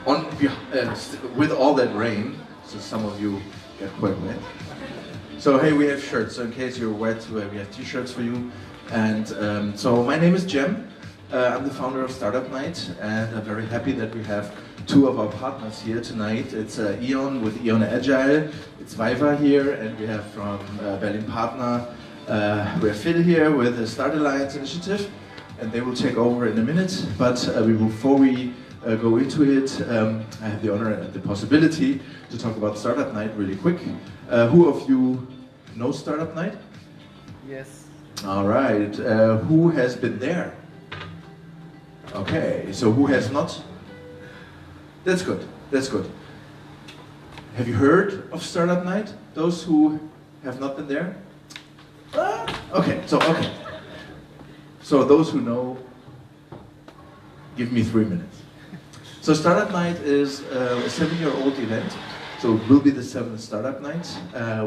with all that rain, so some of you get quite wet. So hey, we have shirts, so in case you're wet, we have t-shirts for you. And so my name is Jem. I'm the founder of Startupnight, and I'm very happy that we have two of our partners here tonight. It's E.ON with E.ON Agile, it's Viva here, and we have from Berlin Partner, we have Phil here with the Start Alliance initiative, and they will take over in a minute. But before we go into it, I have the honor and the possibility to talk about Startupnight really quick. Who of you knows Startupnight? Yes. All right. Who has been there? Okay, so who has not? That's good, that's good. Have you heard of Startupnight? Those who have not been there? Okay. So those who know, give me 3 minutes. So Startupnight is a 7-year-old event. So it will be the 7th Startup Night.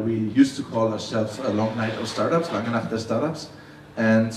We used to call ourselves a long night of startups, Lange Nacht der Startups. And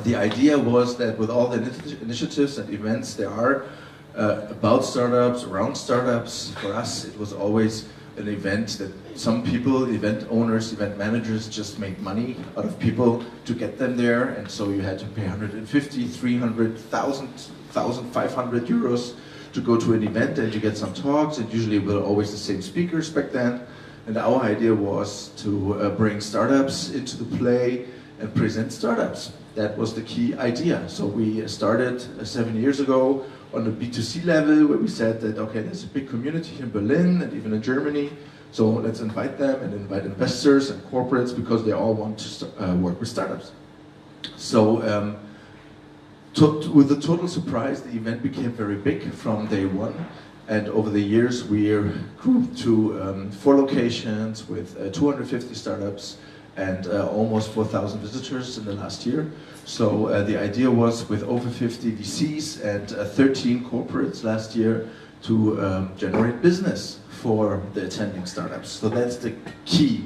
the idea was that with all the initiatives and events there are about startups, around startups, for us it was always an event that some people, event owners, event managers just make money out of people to get them there, and so you had to pay 150, 300, 1,500 euros to go to an event, and you get some talks, and usually were always the same speakers back then. And our idea was to bring startups into the play and present startups. That was the key idea. So we started 7 years ago on the B2C level, where we said that, okay, there's a big community in Berlin and even in Germany, so let's invite them and invite investors and corporates, because they all want to work with startups. So with the total surprise, the event became very big from day one. And over the years, we grew to 4 locations with 250 startups and almost 4,000 visitors in the last year. So the idea was, with over 50 VCs and 13 corporates last year, to generate business for the attending startups. So that's the key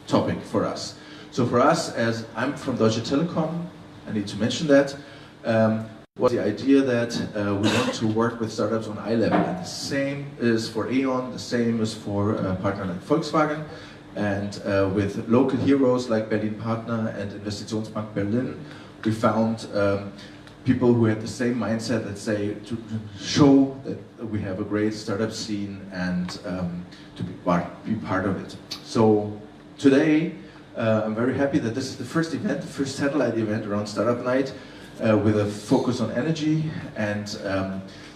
topic for us. So for us, as I'm from Deutsche Telekom, I need to mention that, was the idea that we want to work with startups on eye level. And the same is for E.ON, the same is for Partner and Volkswagen. And with local heroes like Berlin Partner and Investitionsbank Berlin, we found people who had the same mindset, let's say, to show that we have a great startup scene and to be part of it. So today, I'm very happy that this is the first event, the first satellite event around Startup Night, with a focus on energy. And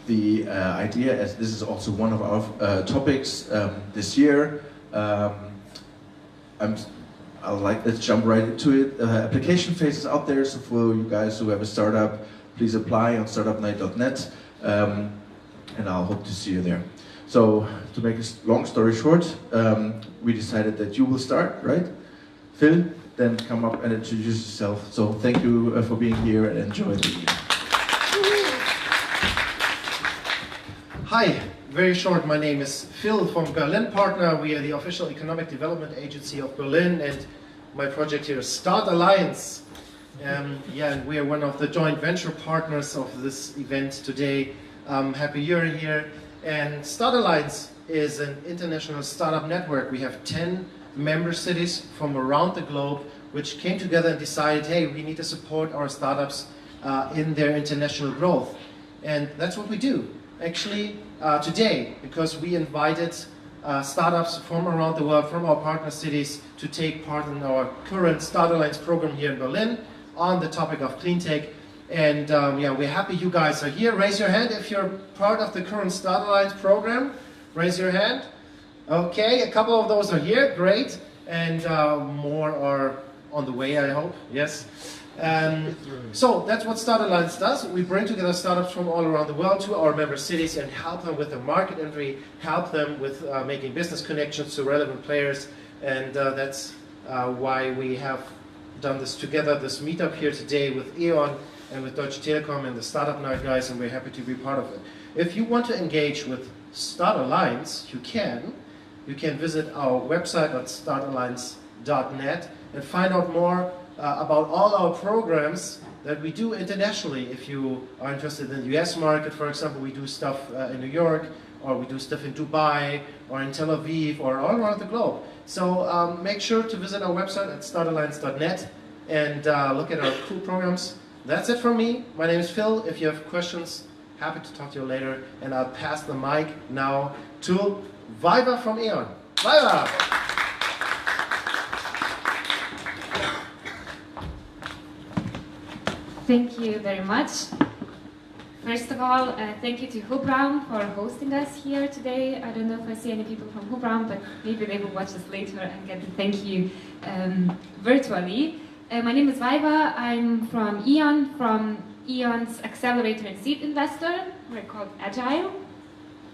the idea, as this is also one of our topics this year, let's jump right into it. Application phase is out there, so for you guys who have a startup, please apply on startupnight.net, and I'll hope to see you there. So, to make a long story short, we decided that you will start, right? Phil, then come up and introduce yourself. So thank you for being here, and enjoy the evening. Hi. Very short, my name is Phil from Berlin Partner. We are the official economic development agency of Berlin, and my project here is Start Alliance. And we are one of the joint venture partners of this event today. Happy you're here. And Start Alliance is an international startup network. We have 10 member cities from around the globe which came together and decided, hey, we need to support our startups in their international growth. And that's what we do. Actually, today, because we invited startups from around the world, from our partner cities, to take part in our current Start Alliance program here in Berlin on the topic of clean tech. And we're happy you guys are here. Raise your hand if you're part of the current Start Alliance program. Raise your hand. Okay, a couple of those are here, great. And more are on the way, I hope, yes. So that's what Start Alliance does. We bring together startups from all around the world to our member cities and help them with their market entry, help them with making business connections to relevant players, and that's why we have done this together, this meetup here today with E.ON and with Deutsche Telekom and the Startup Night guys, and we're happy to be part of it. If you want to engage with Start Alliance, you can visit our website at startalliance.net and find out more about all our programs that we do internationally. If you are interested in the US market, for example, we do stuff in New York, or we do stuff in Dubai, or in Tel Aviv, or all around the globe. So make sure to visit our website at startalliance.net and look at our cool programs. That's it from me. My name is Phil. If you have questions, happy to talk to you later. And I'll pass the mic now to Viva from E.ON. Viva! Thank you very much. First of all, thank you to hubraum for hosting us here today. I don't know if I see any people from hubraum, but maybe they will watch us later and get the thank you virtually. My name is Viva. I'm from E.ON, from E.ON's accelerator and seed investor. We're called Agile.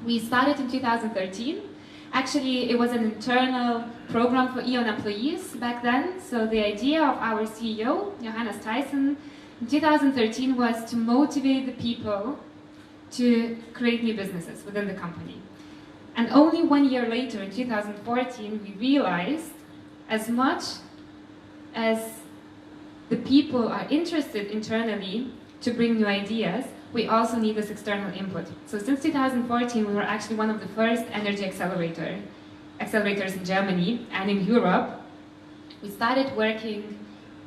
We started in 2013. Actually, it was an internal program for E.ON employees back then. So the idea of our CEO, Johannes Thijssen, in 2013 was to motivate the people to create new businesses within the company. And only 1 year later, in 2014, we realized as much as the people are interested internally to bring new ideas, we also need this external input. So since 2014, we were actually one of the first energy accelerators in Germany and in Europe. We started working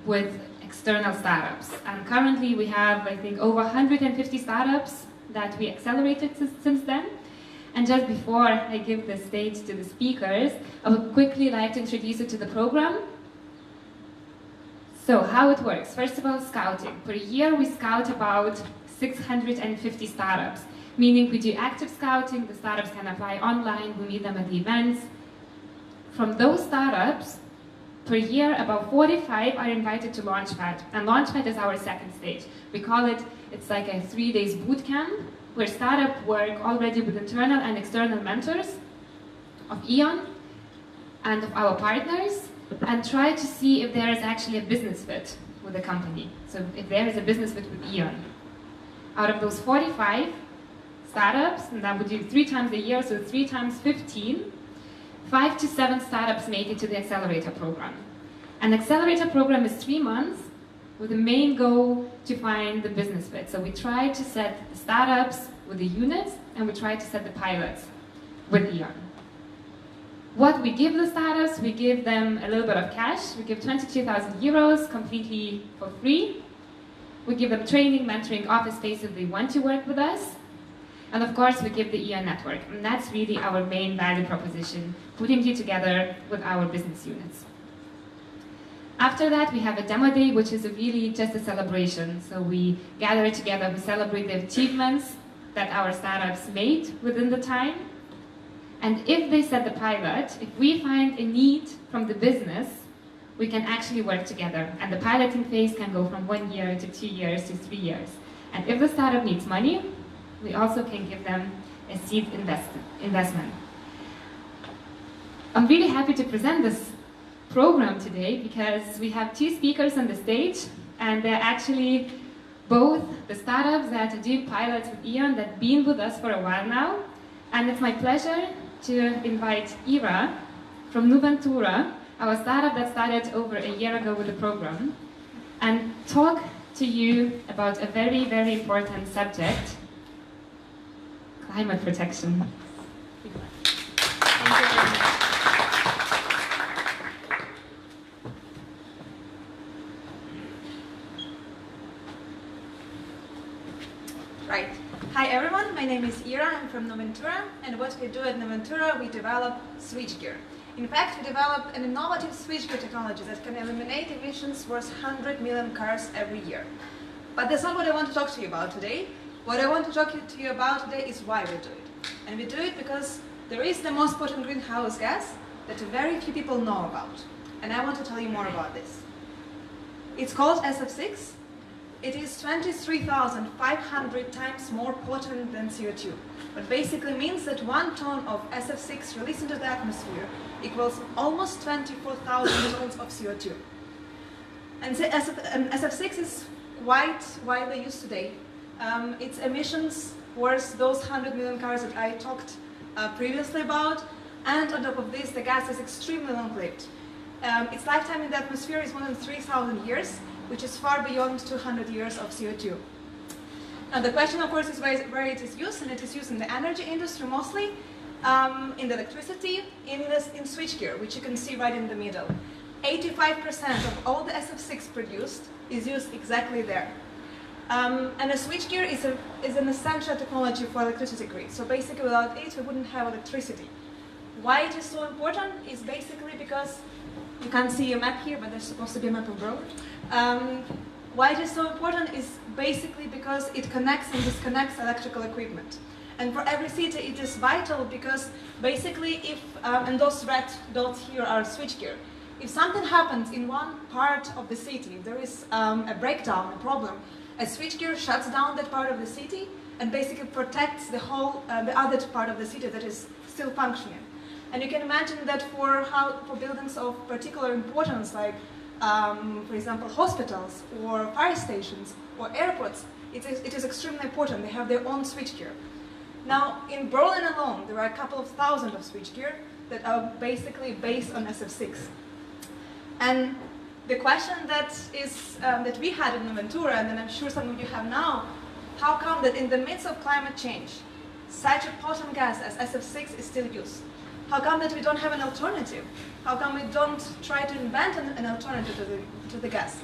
with external startups. And currently we have, I think, over 150 startups that we accelerated since then. And just before I give the stage to the speakers, I would quickly like to introduce you to the program. So how it works. First of all, scouting. Per year we scout about 650 startups, meaning we do active scouting, the startups can apply online, we meet them at the events. From those startups, per year, about 45 are invited to Launchpad, and Launchpad is our second stage. We call it, it's like a 3-day boot camp, where startups work already with internal and external mentors of E.ON and of our partners, and try to see if there is actually a business fit with the company. So if there is a business fit with E.ON. Out of those 45 startups, and that would do 3 times a year, so 3 times 15, 5 to 7 startups make it to the accelerator program. An accelerator program is 3 months with the main goal to find the business fit. So we try to set the startups with the units, and we try to set the pilots with E.ON. What we give the startups, we give them a little bit of cash. We give 22,000 euros completely for free. We give them training, mentoring, office space if they want to work with us. And of course, we give the E.ON network. And that's really our main value proposition, putting you together with our business units. After that, we have a demo day, which is really just a celebration. So we gather together, we celebrate the achievements that our startups made within the time. And if they set the pilot, if we find a need from the business, we can actually work together. And the piloting phase can go from 1 year to 2 years to 3 years. And if the startup needs money, we also can give them a seed investment. I'm really happy to present this program today because we have 2 speakers on the stage, and they're actually both the startups that are doing pilots with E.ON that have been with us for a while now. And it's my pleasure to invite Ira from Nuventura, our startup that started over a year ago with the program, and talk to you about a very, very important subject, climate protection. Thank you very much. Right. Hi everyone, my name is Ira, I'm from Nuventura, and what we do at Nuventura, we develop switchgear. In fact, we develop an innovative switchgear technology that can eliminate emissions worth 100 million cars every year. But that's not what I want to talk to you about today. What I want to talk to you about today is why we do it. And we do it because there is the most potent greenhouse gas that very few people know about. And I want to tell you more about this. It's called SF6. It is 23,500 times more potent than CO2. What basically means that 1 ton of SF6 released into the atmosphere equals almost 24,000 tons of CO2. And SF6 is quite widely used today. Its emissions worth those 100 million cars that I talked previously about, and on top of this, the gas is extremely long-lived. Its lifetime in the atmosphere is more than 3,000 years, which is far beyond 200 years of CO2. Now the question, of course, is where it is used, and it is used in the energy industry mostly, in the electricity, in switchgear, which you can see right in the middle. 85% of all the SF6 produced is used exactly there. And a switchgear is an essential technology for electricity grid. So basically without it, we wouldn't have electricity. Why it is so important is basically because, you can't see a map here, but there's supposed to be a map of the road. Why it is so important is basically because it connects and disconnects electrical equipment. And for every city it is vital because basically if, and those red dots here are switchgear, if something happens in one part of the city, there is a breakdown, a problem, a switchgear shuts down that part of the city and basically protects the whole, the other part of the city that is still functioning. And you can imagine that for buildings of particular importance, like for example hospitals or fire stations or airports, it is extremely important. They have their own switchgear. Now in Berlin alone, there are a couple of thousand of switchgear that are basically based on SF6. And the question that we had in Nuventura, and then I'm sure some of you have now, how come that in the midst of climate change, such a potent gas as SF6 is still used? How come that we don't have an alternative? How come we don't try to invent an alternative to the gas?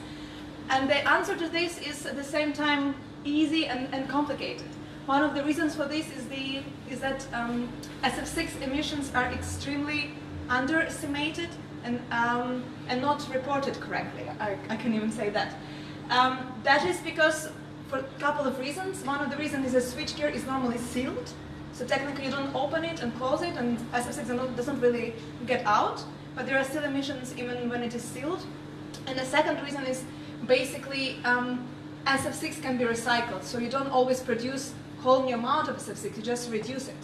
And the answer to this is at the same time easy and complicated. One of the reasons for this is that SF6 emissions are extremely underestimated and not reported correctly. I can even say that. That is because for a couple of reasons. One of the reasons is that switchgear is normally sealed. So technically you don't open it and close it, and SF6 doesn't really get out, but there are still emissions even when it is sealed. And the second reason is basically SF6 can be recycled, so you don't always produce whole new amount of SF6, you just reduce it,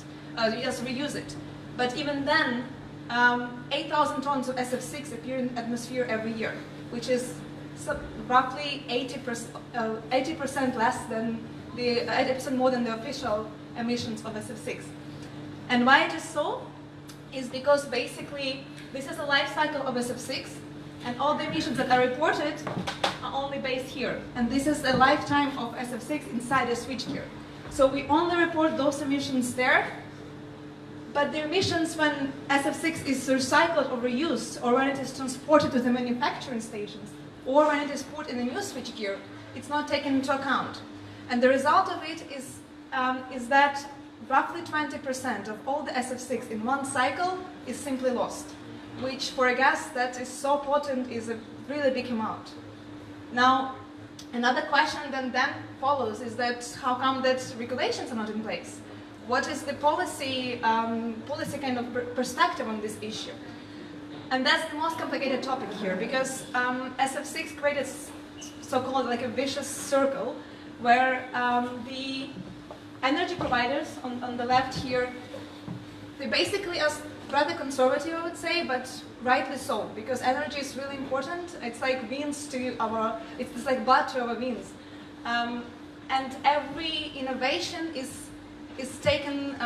you just reuse it. But even then, 8,000 tons of SF6 appear in the atmosphere every year, which is roughly 80% less than 80% more than the official emissions of SF6. And why it is so is because basically this is a life cycle of SF6, and all the emissions that are reported are only based here. And this is a lifetime of SF6 inside a switchgear. So we only report those emissions there, but the emissions when SF6 is recycled or reused, or when it is transported to the manufacturing stations, or when it is put in a new switchgear, it's not taken into account. And the result of it is that roughly 20% of all the SF6 in one cycle is simply lost, which for a gas that is so potent is a really big amount. Now, another question then follows is that how come that regulations are not in place? What is the policy kind of perspective on this issue? And that's the most complicated topic here, because SF6 created so-called like a vicious circle where the energy providers on the left here, they basically are rather conservative, I would say, but rightly so, because energy is really important. It's like veins to our, it's like blood to our veins. And every innovation is taken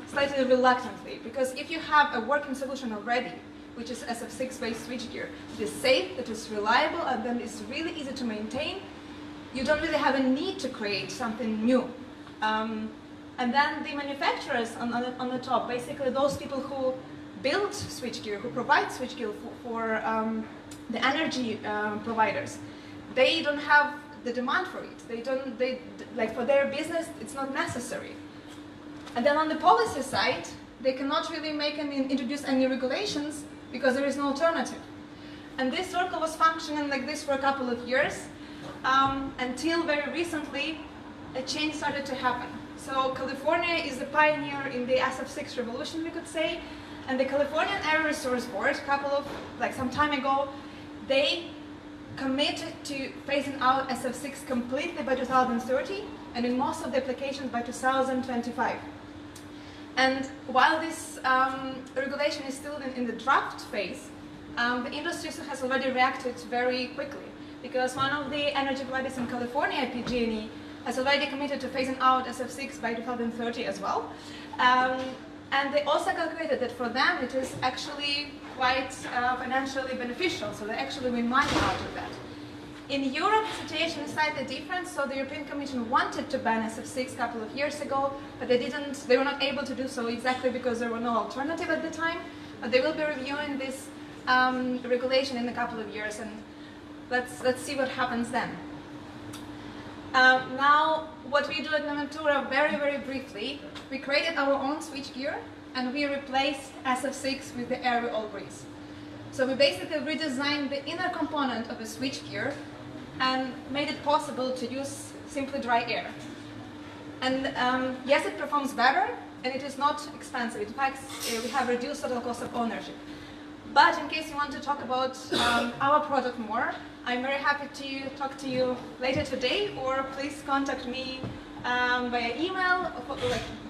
slightly reluctantly, because if you have a working solution already, which is SF6-based switchgear, it is safe, it is reliable, and then it's really easy to maintain, you don't really have a need to create something new. And then the manufacturers on the top, basically those people who build switchgear, who provide switchgear for the energy providers, they don't have the demand for it. Like for their business, it's not necessary. And then on the policy side, they cannot really introduce any regulations because there is no alternative. And this circle was functioning like this for a couple of years until very recently a change started to happen. So California is the pioneer in the SF6 revolution, we could say, and the Californian Air Resource Board, some time ago, they committed to phasing out SF6 completely by 2030, and in most of the applications by 2025. And while this regulation is still in the draft phase, the industry has already reacted very quickly, because one of the energy providers in California, PG&E, has already committed to phasing out SF6 by 2030 as well. And they also calculated that for them it is actually quite financially beneficial, so they actually win money out of that. In Europe, the situation is slightly different. So the European Commission wanted to ban SF6 a couple of years ago, but they were not able to do so exactly because there were no alternative at the time. But they will be reviewing this regulation in a couple of years, and let's see what happens then. Now, what we do at Nuventura, very, very briefly, we created our own switchgear, and we replaced SF6 with the air all breeze. So we basically redesigned the inner component of the switchgear and made it possible to use simply dry air. And yes, it performs better, and it is not expensive. In fact, we have reduced total cost of ownership. But in case you want to talk about our product more, I'm very happy to talk to you later today, or please contact me via email, or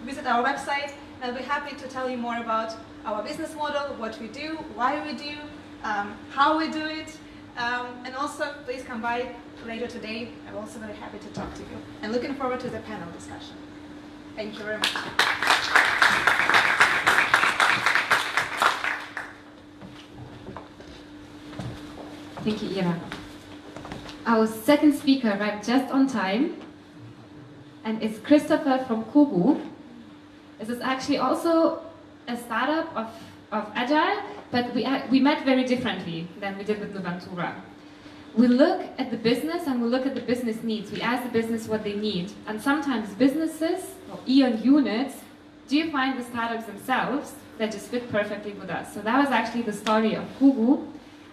visit our website, and I'll be happy to tell you more about our business model, what we do, why we do, how we do it, and also please come by later today. I'm also very happy to talk to you, and looking forward to the panel discussion. Thank you very much. Thank you, Ira. Our second speaker arrived just on time, and it's Christopher from Kugu. This is actually also a startup of agile, but we met very differently than we did with Nuventura. We look at the business and we look at the business needs. We ask the business what they need, and sometimes businesses or E.ON units do find the startups themselves that just fit perfectly with us. So that was actually the story of Kugu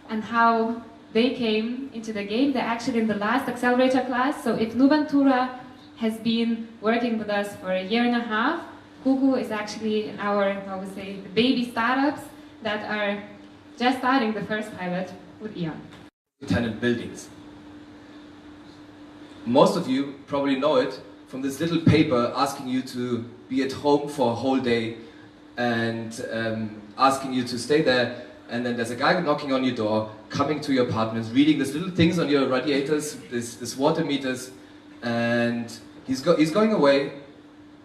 and how they came into the game. They're actually in the last accelerator class. So if Nuventura has been working with us for a year and a half, Kugu is actually in our, I would say, the baby startups that are just starting the first pilot with E.ON. Tenant buildings. Most of you probably know it from this little paper asking you to be at home for a whole day and asking you to stay there, and then there's a guy knocking on your door, coming to your apartments, reading these little things on your radiators, this water meters, and he's going away,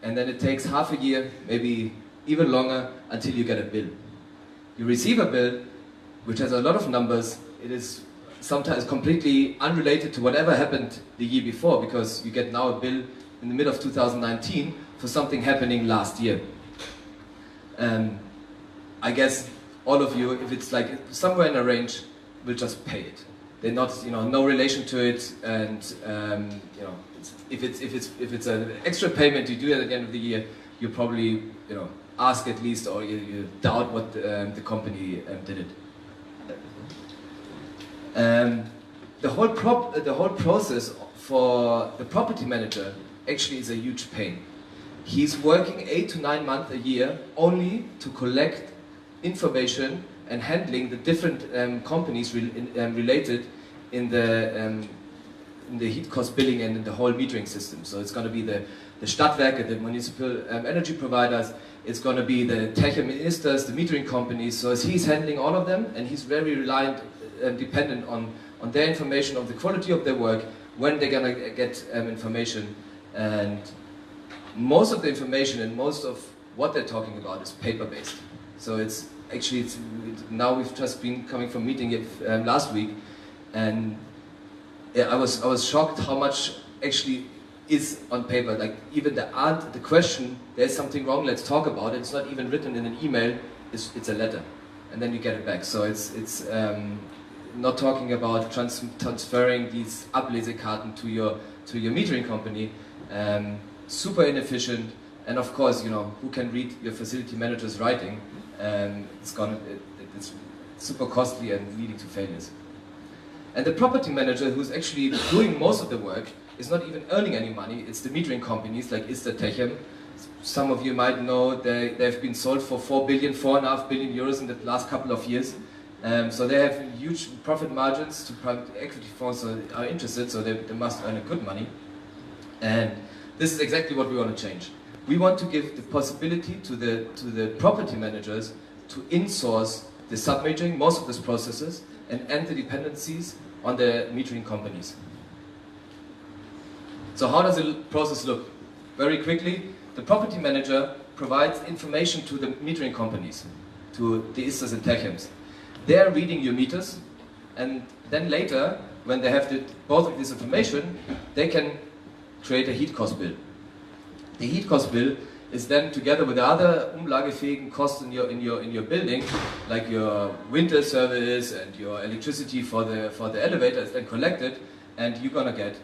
and then it takes half a year, maybe even longer, until you get a bill. You receive a bill which has a lot of numbers. It is sometimes completely unrelated to whatever happened the year before, because you get now a bill in the middle of 2019 for something happening last year. I guess all of you, if it's like somewhere in a range, will just pay it. They're not, no relation to it, and if it's an extra payment you do at the end of the year, you probably ask at least, or you doubt what the company did it. The whole process for the property manager actually is a huge pain. He's working 8 to 9 months a year only to collect information and handling the different companies related in the heat cost billing and in the whole metering system. So it's going to be the Stadtwerke, the municipal energy providers. It's going to be the tech ministers, the metering companies. So he's handling all of them, and he's very reliant and dependent on their information, on the quality of their work, when they're going to get information. And most of the information and most of what they're talking about is paper-based. So it's actually, now we've just been coming from meeting last week, and yeah, I was shocked how much actually is on paper. Like even the question, there's something wrong, let's talk about it. It's not even written in an email. It's a letter, and then you get it back. So it's not talking about transferring these Ablesekarten to your metering company. Super inefficient, and of course, who can read your facility manager's writing? It's super costly and leading to failures. And the property manager, who's actually doing most of the work, is not even earning any money. It's the metering companies like Lexa Texer. Some of you might know they've been sold for 4.5 billion euros in the last couple of years. So they have huge profit margins to private equity funds that are interested, so they must earn a good money. And this is exactly what we want to change. We want to give the possibility to the property managers to insource the sub-metering, most of these processes, and end the dependencies on the metering companies. So how does the process look? Very quickly, the property manager provides information to the metering companies, to the ISTAs and TechHems. They're reading your meters, and then later when they have both of this information, they can create a heat cost bill. The heat cost bill is then together with the other umlagefähigen costs in your building, like your winter service and your electricity for the elevator, is then collected, and you're gonna get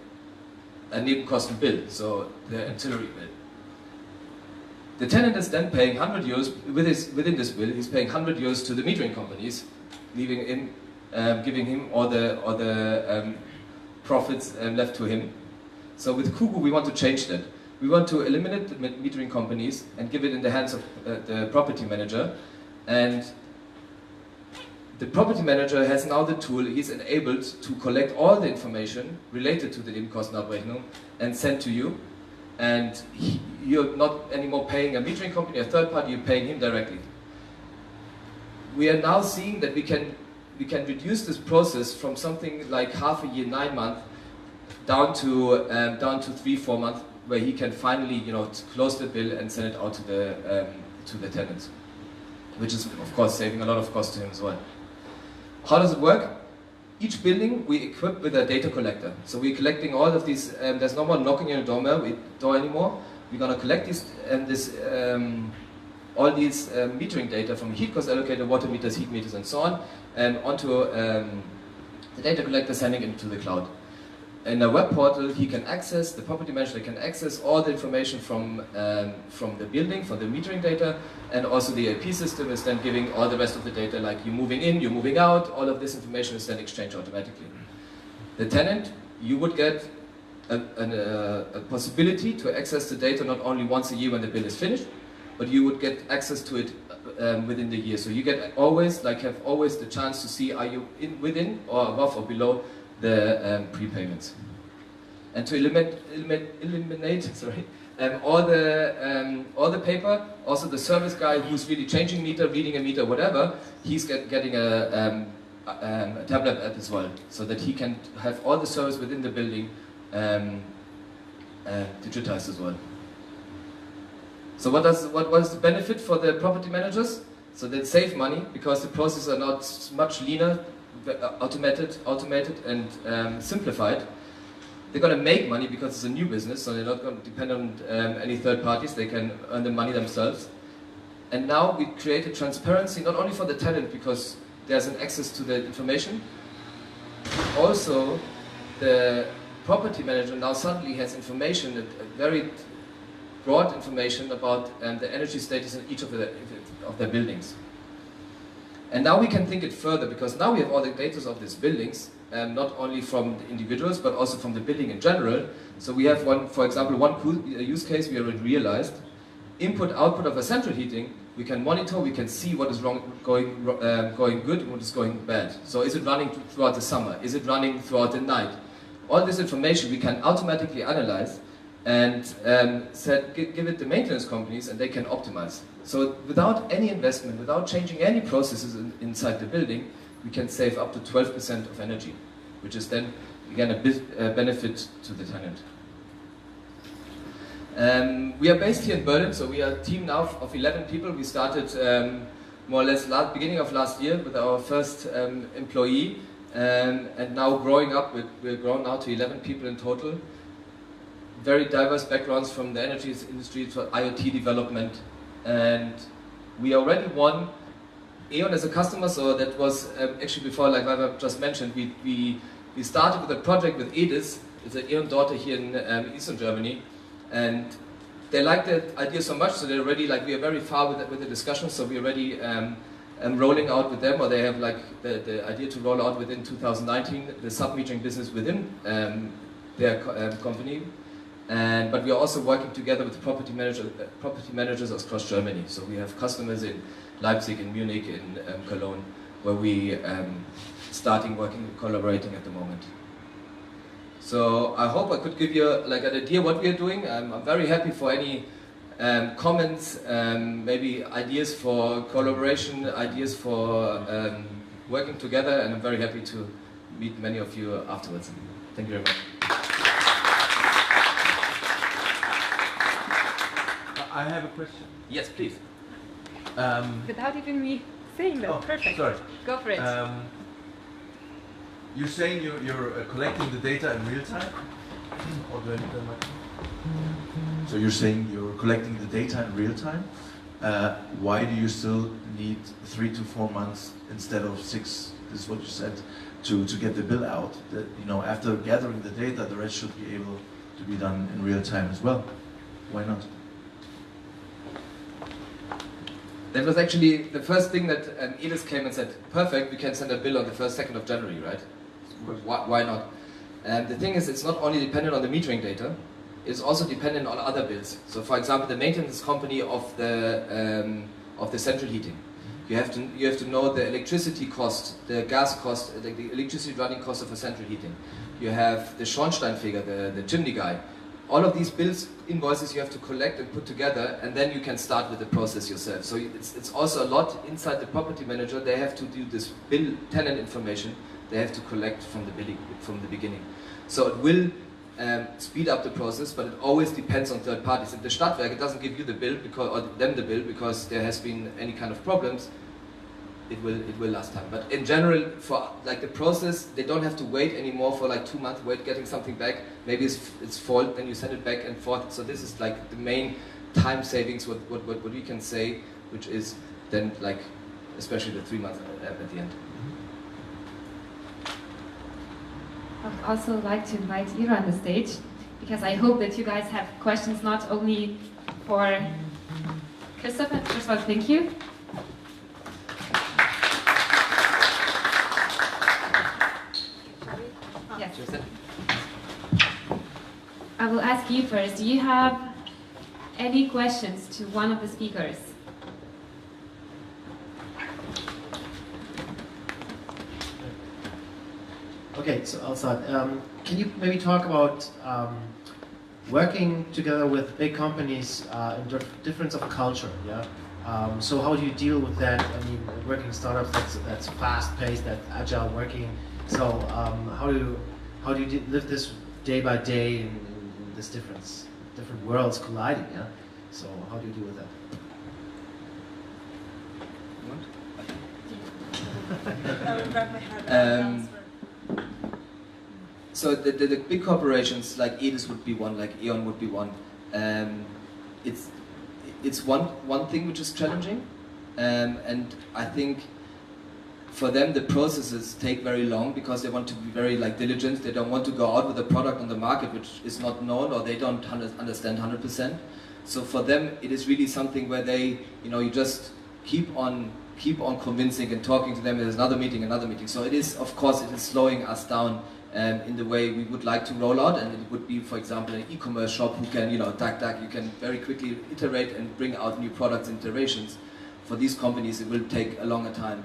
a Nebenkosten bill, so the ancillary bill. The tenant is then paying 100 euros within this bill. He's paying 100 euros to the metering companies, giving him all the profits left to him. So with Kugu, we want to change that. We want to eliminate the metering companies and give it in the hands of the property manager. And the property manager has now the tool. He's enabled to collect all the information related to the Nebenkostenabrechnung and send to you. And you're not anymore paying a metering company, a third party, you're paying him directly. We are now seeing that we can reduce this process from something like half a year, 9 months, down to 3-4 months, where he can finally, close the bill and send it out to the tenants, which is of course saving a lot of cost to him as well. How does it work? Each building we equip with a data collector. So we're collecting all of these. There's no more knocking on your door anymore. We're gonna collect all these metering data from heat cost allocator, water meters, heat meters, and so on, onto the data collector, sending it into the cloud. In a web portal, the property manager can access all the information from the building, from the metering data, and also the AP system is then giving all the rest of the data, like you're moving in, you're moving out, all of this information is then exchanged automatically. The tenant, you would get a possibility to access the data not only once a year when the bill is finished, but you would get access to it within the year. So you get have always the chance to see, are you within or above or below the prepayments. And to eliminate all the paper, also the service guy who's really changing meter, reading a meter, whatever, he's getting a tablet app as well, so that he can have all the service within the building digitized as well. So what is the benefit for the property managers? So they save money because the processes are not much leaner, automated and simplified. They're going to make money because it's a new business, so they're not going to depend on any third parties. They can earn the money themselves. And now we created transparency not only for the tenant because there's an access to the information, also the property manager now suddenly has information, a very broad information about the energy status in each of their buildings. And now we can think it further, because now we have all the data of these buildings, not only from the individuals, but also from the building in general. So we have for example, one use case we already realized. Input, output of a central heating, we can monitor, we can see what is going good and what is going bad. So is it running throughout the summer? Is it running throughout the night? All this information we can automatically analyze and give it to maintenance companies, and they can optimize. So without any investment, without changing any processes inside the building, we can save up to 12% of energy, which is then, again, a benefit to the tenant. We are based here in Berlin, so we are a team now of 11 people. We started more or less beginning of last year with our first employee, and now growing up, we're grown now to 11 people in total. Very diverse backgrounds from the energy industry to IoT development, and we already won E.ON as a customer. So that was actually before, like I just mentioned, we started with a project with Edis. It's an E.ON daughter here in Eastern Germany, and they liked the idea so much, so they're already, like, we are very far with the discussion. So we're already rolling out with them, or they have like the idea to roll out within 2019 the sub-metering business within their company. But we are also working together with property managers across Germany. So we have customers in Leipzig, in Munich, in Cologne, where we collaborating at the moment. So I hope I could give you like an idea what we are doing. I'm very happy for any comments, maybe ideas for collaboration, ideas for working together, and I'm very happy to meet many of you afterwards. Thank you very much. I have a question. Yes, please. Without even me saying that. Oh, perfect. Sorry. Go for it. You're saying you're collecting the data in real time? Or do I need that much? So you're saying you're collecting the data in real time? Why do you still need 3 to 4 months instead of 6? This is what you said, to get the bill out. That, you know, after gathering the data, the rest should be able to be done in real time as well. Why not? That was actually the first thing that Edis came and said, perfect, we can send a bill on the 1st, 2nd of January, right? Why not? The thing is, it's not only dependent on the metering data, it's also dependent on other bills. So for example, the maintenance company of the central heating. You have to know the electricity cost, the gas cost, the electricity running cost of a central heating. You have the Schornsteinfeger, the chimney guy. All of these bills, invoices you have to collect and put together, and then you can start with the process yourself. So it's also a lot inside the property manager. They have to do this bill tenant information. They have to collect from the beginning. So it will speed up the process, but it always depends on third parties. If the Stadtwerke doesn't give you the bill or them the bill because there has been any kind of problems, it will last time. But in general, for like the process, they don't have to wait anymore for like 2 months, getting something back. Maybe it's fault, then you send it back and forth. So this is like the main time savings, what we can say, which is then like, especially the 3 months at the end. I would also like to invite Ira on the stage, because I hope that you guys have questions not only for Christopher. First of all, thank you. Yes. I will ask you first, do you have any questions to one of the speakers? Okay, so I'll start. Can you maybe talk about working together with big companies in difference of culture? Yeah. So how do you deal with that? I mean, working startups that's fast-paced, that's agile working. So how do you live this day by day in this different worlds colliding? Yeah. So how do you deal with that? So the big corporations like Edis would be one, like E.ON would be one. It's one thing which is challenging, and I think for them the processes take very long because they want to be very like diligent. They don't want to go out with a product on the market which is not known or they don't understand 100%. So for them it is really something where they, you just keep on convincing and talking to them. There's another meeting. So it is, of course, it is slowing us down in the way we would like to roll out, and it would be, for example, an e-commerce shop who can, you can very quickly iterate and bring out new products and iterations. For these companies, it will take a longer time.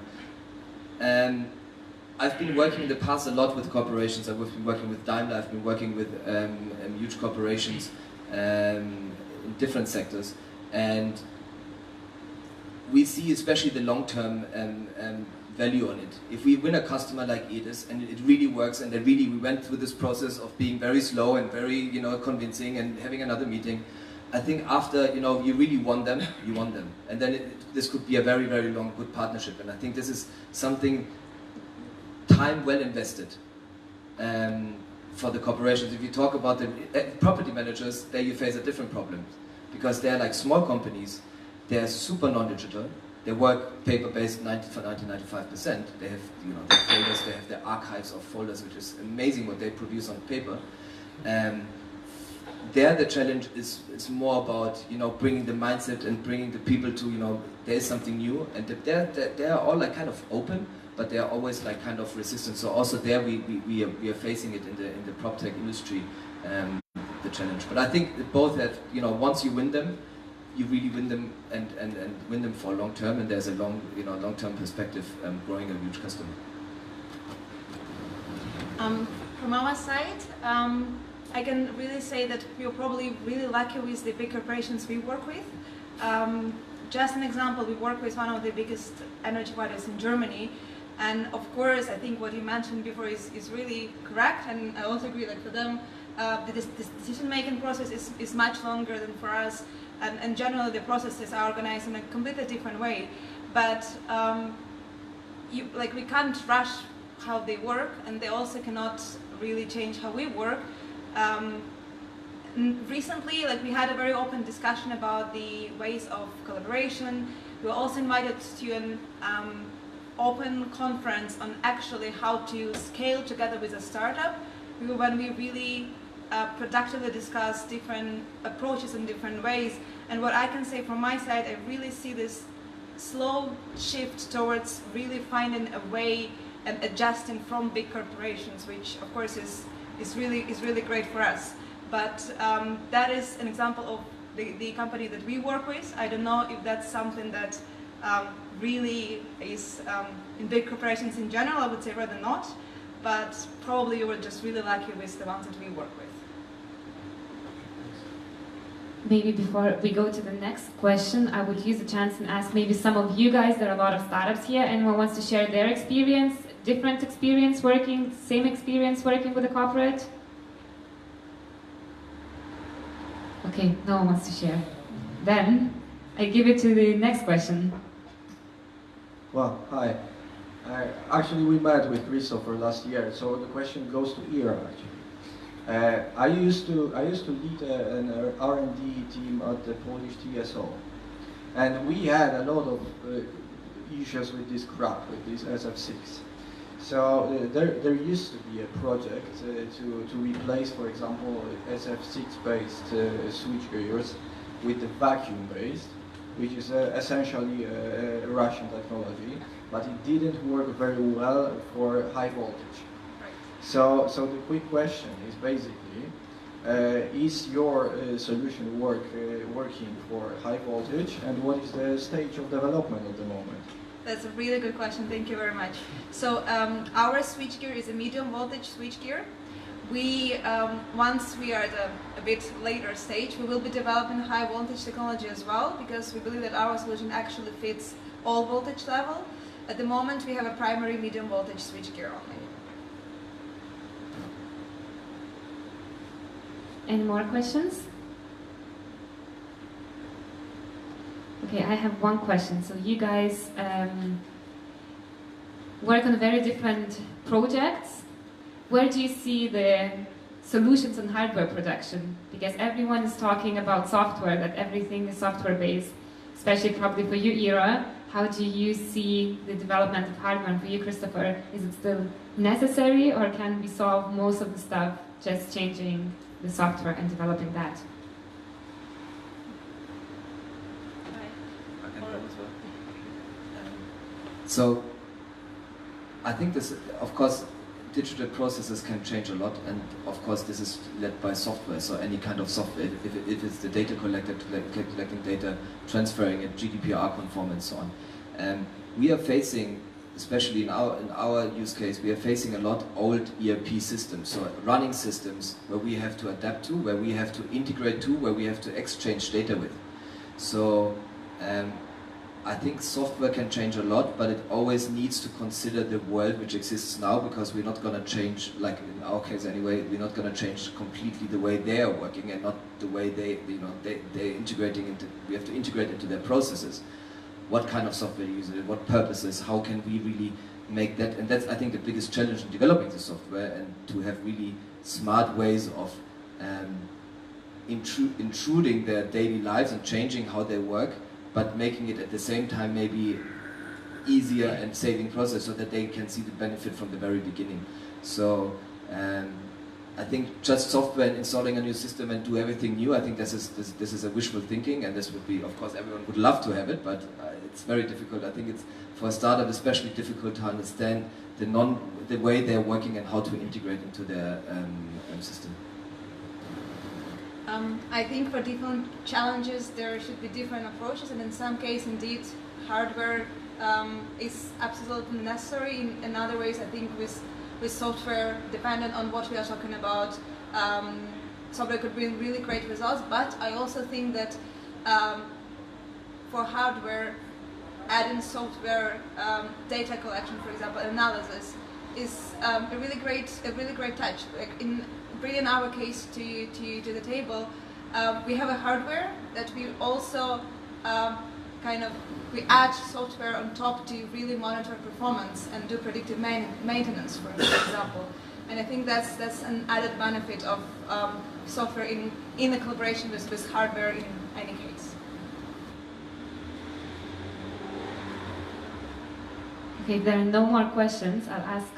I've been working in the past a lot with corporations. I've been working with Daimler. I've been working with huge corporations in different sectors, and we see especially the long-term value on it. If we win a customer like Edis and it really works, and we went through this process of being very slow and very convincing and having another meeting, I think after you really won them, and then this could be a very, very long good partnership. And I think this is something time well invested for the corporations. If you talk about the property managers, there you face a different problem because they're like small companies. They're super non-digital. They work paper-based 90-95%. They have their folders, they have their archives of folders, which is amazing what they produce on paper. There the challenge is more about bringing the mindset and bringing the people to there is something new, and they are all like kind of open, but they are always like kind of resistant. So also there we are facing it in the prop tech industry, the challenge. But I think that both that once you win them, you really win them and win them for long term, and there's a long-term perspective growing a huge customer. From our side, I can really say that we're probably really lucky with the big corporations we work with. Just an example, we work with one of the biggest energy providers in Germany, and of course I think what you mentioned before is really correct, and I also agree that for them the decision-making process is much longer than for us. And generally the processes are organized in a completely different way. But we can't rush how they work, and they also cannot really change how we work. Recently, like, we had a very open discussion about the ways of collaboration. We were also invited to an open conference on actually how to scale together with a startup, when we really productively discuss different approaches in different ways. And what I can say from my side, I really see this slow shift towards really finding a way and adjusting from big corporations, which of course is really great for us. But that is an example of the company that we work with. I don't know if that's something that really is in big corporations in general. I would say rather not, but probably you were just really lucky with the ones that we work with. Maybe before we go to the next question, I would use the chance and ask maybe some of you guys, there are a lot of startups here, anyone wants to share their experience, different experience working, same experience working with a corporate? Okay, no one wants to share. Then, I give it to the next question. Well, hi. Actually, we met with Christopher last year, so the question goes to Ira. Actually, I used to lead an R&D team at the Polish TSO, and we had a lot of issues with this crap, with this SF6. So there used to be a project to replace, for example, SF6-based switchgears with the vacuum-based, which is essentially a Russian technology, but it didn't work very well for high voltage. So the quick question is basically, is your solution working for high voltage, and what is the stage of development at the moment? That's a really good question, thank you very much. So our switchgear is a medium voltage switchgear. We, once we are at a bit later stage, we will be developing high voltage technology as well, because we believe that our solution actually fits all voltage level. At the moment, we have a primary medium voltage switchgear only. Any more questions? Okay, I have one question. So you guys work on very different projects. Where do you see the solutions on hardware production? Because everyone is talking about software, that everything is software-based, especially probably for you, Ira. How do you see the development of hardware? And for you, Christopher, is it still necessary, or can we solve most of the stuff just changing the software and developing that? So, I think this, of course, digital processes can change a lot, and of course this is led by software, so any kind of software, if it's the data collected, collecting data, transferring it, GDPR conform and so on. We are facing, especially in our use case, we are facing a lot old ERP systems, so running systems where we have to adapt to, where we have to integrate to, where we have to exchange data with. So I think software can change a lot, but it always needs to consider the world which exists now, because we're not going to change, like in our case anyway, we're not going to change completely the way they are working and not the way they're integrating into, we have to integrate into their processes. What kind of software you use it, what purposes, how can we really make that, and that's I think the biggest challenge in developing the software, and to have really smart ways of intruding their daily lives and changing how they work, but making it at the same time maybe easier and saving process so that they can see the benefit from the very beginning. So I think just software and installing a new system and do everything new, I think this is a wishful thinking, and this would be, of course, everyone would love to have it, but it's very difficult. I think it's, for a startup, especially difficult to understand the way they're working and how to integrate into their system. I think for different challenges there should be different approaches, and in some cases indeed hardware is absolutely necessary. In other ways, I think with software, dependent on what we are talking about, software could bring really great results, but I also think that for hardware, adding software data collection, for example, analysis, is a really great touch. Like in bringing our case to the table, we have a hardware that we also we add software on top to really monitor performance and do predictive maintenance, for example. And I think that's an added benefit of software in a collaboration with hardware in any case. Okay, if there are no more questions, I'll ask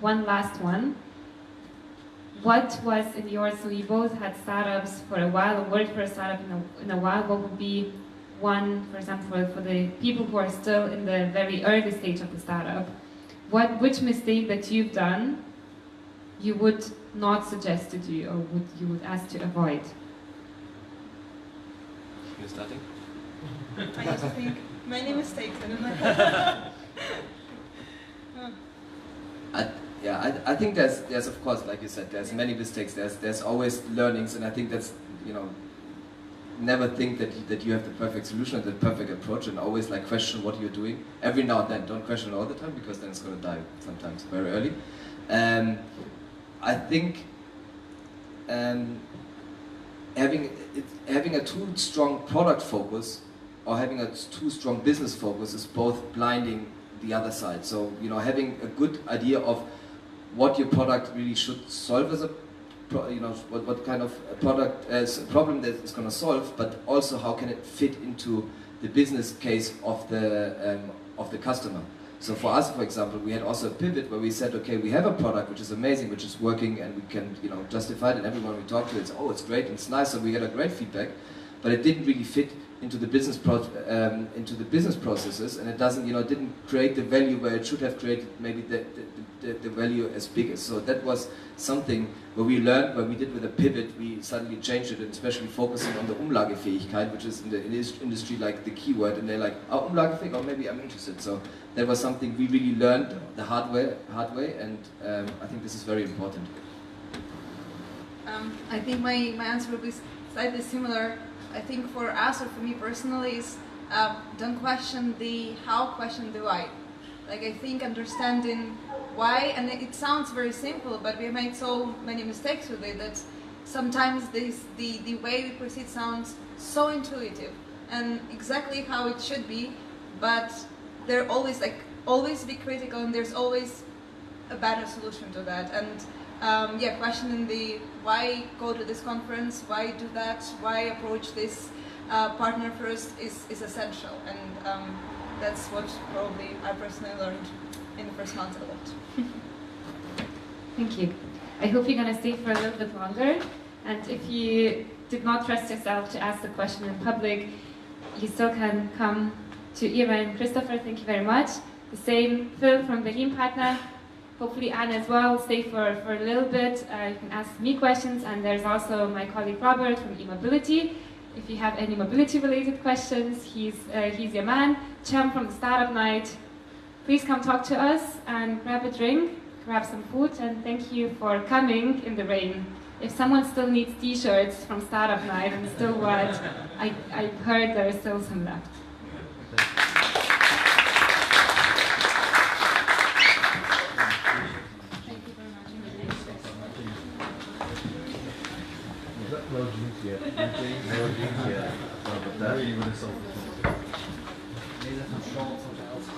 one last one. What was in yours, so you both had startups for a while, or worked for a startup in a while, what would be one, for example, for the people who are still in the very early stage of the startup, which mistake that you've done you would not suggest to do, or you would ask to avoid? You're starting? I used to think many mistakes, I don't know. I think there's of course, like you said, there's many mistakes. There's always learnings, and I think that's, never think that you have the perfect solution and the perfect approach, and always like question what you're doing every now and then. Don't question it all the time, because then it's going to die sometimes very early. I think having a too strong product focus or having a too strong business focus is both blinding the other side. So having a good idea of what your product really should solve as a what kind of a product as a problem that it's going to solve, but also how can it fit into the business case of the customer. So for us, for example, we had also a pivot where we said, okay, we have a product which is amazing, which is working, and we can justify it, and everyone we talk to, it's great and it's nice, so we get a great feedback, but it didn't really fit into the business processes, and it didn't create the value where it should have created maybe the value as big as. So that was something where we learned, where we did with a pivot, we suddenly changed it, and especially focusing on the Umlagefähigkeit, which is in the industry like the keyword, and they're like, oh, Umlagefähig, or maybe I'm interested. So that was something we really learned the hard way, and I think this is very important. I think my answer will be slightly similar. I think for us, or for me personally, is don't question the how, question the why. Like, I think understanding why, and it sounds very simple, but we have made so many mistakes with it that sometimes the way we proceed sounds so intuitive and exactly how it should be, but they're always be critical, and there's always a better solution to that. And questioning the why go to this conference, why do that, why approach this partner first is essential, and that's what probably I personally learned in the first month a lot. Thank you. I hope you're going to stay for a little bit longer, and if you did not trust yourself to ask the question in public, you still can come to Ira and Christopher. Thank you very much. The same Phil from Berlin Partner. Hopefully Anne as well, stay for a little bit. You can ask me questions, and there's also my colleague Robert from eMobility. If you have any mobility related questions, he's your man. Cem from the Startup Night. Please come talk to us and grab a drink, grab some food, and thank you for coming in the rain. If someone still needs t-shirts from Startup Night and still what, I heard there are still some left. No drink yet. No drink yet. But that really would have solved it. Maybe that's some shorts or else.